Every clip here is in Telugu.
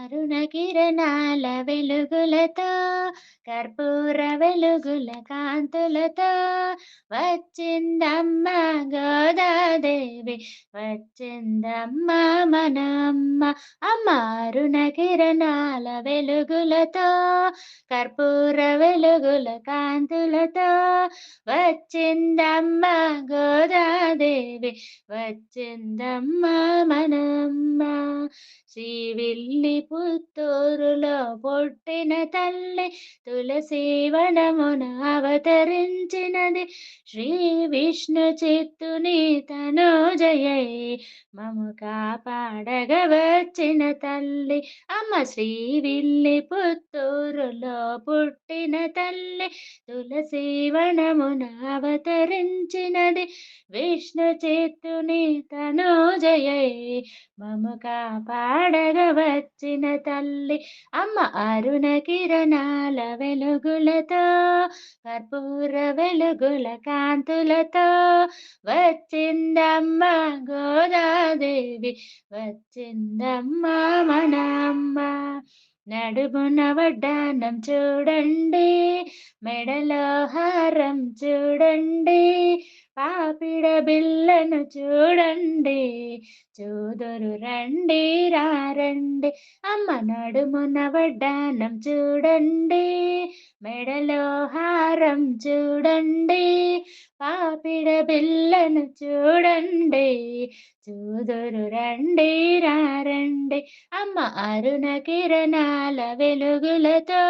అరుణ కిరణాల వెలుగులతో కర్పూర వెలుగుల కాంతులతో వచ్చిందమ్మ గోదాదేవి వచ్చిందమ్మ మన అమ్మ. అమ్మ అరుణ కిరణాల వెలుగులతో కర్పూర వెలుగుల కాంతులతో వచ్చిందమ్మ గోదాదేవి వచ్చిందమ్మ మన అమ్మ. శ్రీవిల్లి పుత్తూరులో పుట్టిన తల్లి తులసి వనమున అవతరించినది శ్రీ విష్ణు చిత్తుని తనోజయై మము కాపాడగ వచ్చిన తల్లి. అమ్మ శ్రీవిల్లి పుత్తూరులో పుట్టిన తల్లి తులసి వనమున అవతరించినది విష్ణు చిత్తుని తనోజయై మము కాపాడగ వచ్చిన తల్లి. అమ్మ అరుణ కిరణాల వెలుగులతో కర్పూర వెలుగుల కాంతులతో వచ్చిందమ్మ గోదాదేవి వచ్చిందమ్మ మన అమ్మ. నడుమున వడ్డానం చూడండి, మెడలో హారం చూడండి, పాపిడ బిళ్ళను చూడండి, చూదురు రండి రండి. అమ్మ నడుమున వడ్డానం చూడండి, మెడలో హారం చూడండి, పాపిడ బిళ్ళను చూడండి, చూదురు రండి రండి. అమ్మ అరుణ కిరణాల వెలుగులతో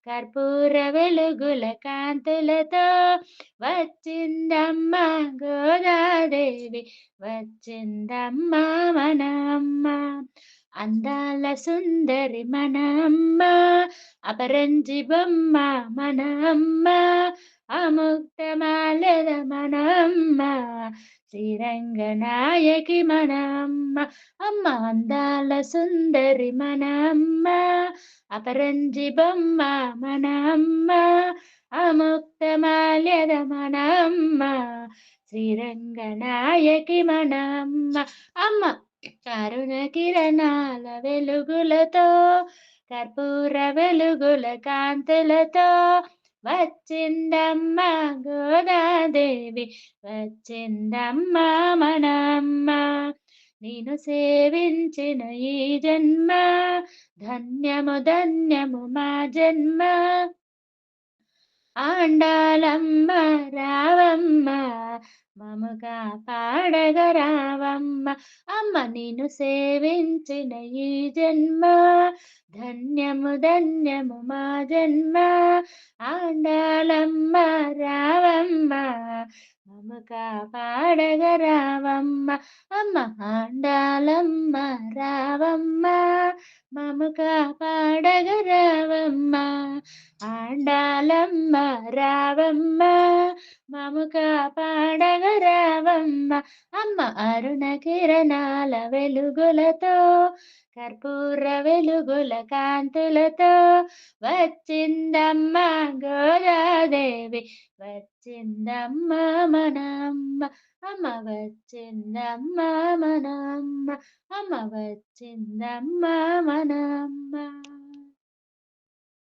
కర్పూర వెలుగుల కాంతులతో వచ్చిందమ్మ గోదాదేవి వచ్చిందమ్మ మన అమ్మ. అందాల సుందరి మన అమ్మ, అపరంజి బొమ్మ మన అమ్మ, అముక్తమాలెద మన అమ్మ, శ్రీరంగనాయకి మన అమ్మ. అమ్మ అందాల సుందరి మన అమ్మ, అపరంజి బొమ్మ మన అమ్మ, అముక్తమాల్యద మన అమ్మ, శ్రీరంగనాయకి మన అమ్మ. అమ్మ కరుణ కిరణాల వెలుగులతో కర్పూర వెలుగుల కాంతులతో వచ్చిందమ్మ గోదాదేవి వచ్చిందమ్మ మన అమ్మ. నేను సేవించిన ఈ జన్మ ధన్యము ధన్యము మా జన్మ. ఆండాలమ్మ రావమ్మ మము కాపాడగ రావమ్మ. అమ్మ నిన్ను సేవించిన ఈ జన్మ ధన్యము ధన్యము మా జన్మ. ఆండాలమ్మ రావమ్మ మము కాపాడగ రావమ్మ. అమ్మ ఆండాలమ్మ రావమ్మ మము కాపాడగ రావమ్మ. ఆండాలమ్మ రావమ్మ మము కాపాడగ రావమ్మ. అమ్మ అరుణ కిరణాల వెలుగులతో కర్పూర వెలుగుల కాంతులతో వచ్చిందమ్మ గోదాదేవి వచ్చిందమ్మ మన అమ్మ. అమ్మ వచ్చిందమ్మ మన అమ్మ, అమ్మ వచ్చిందమ్మ మన అమ్మ.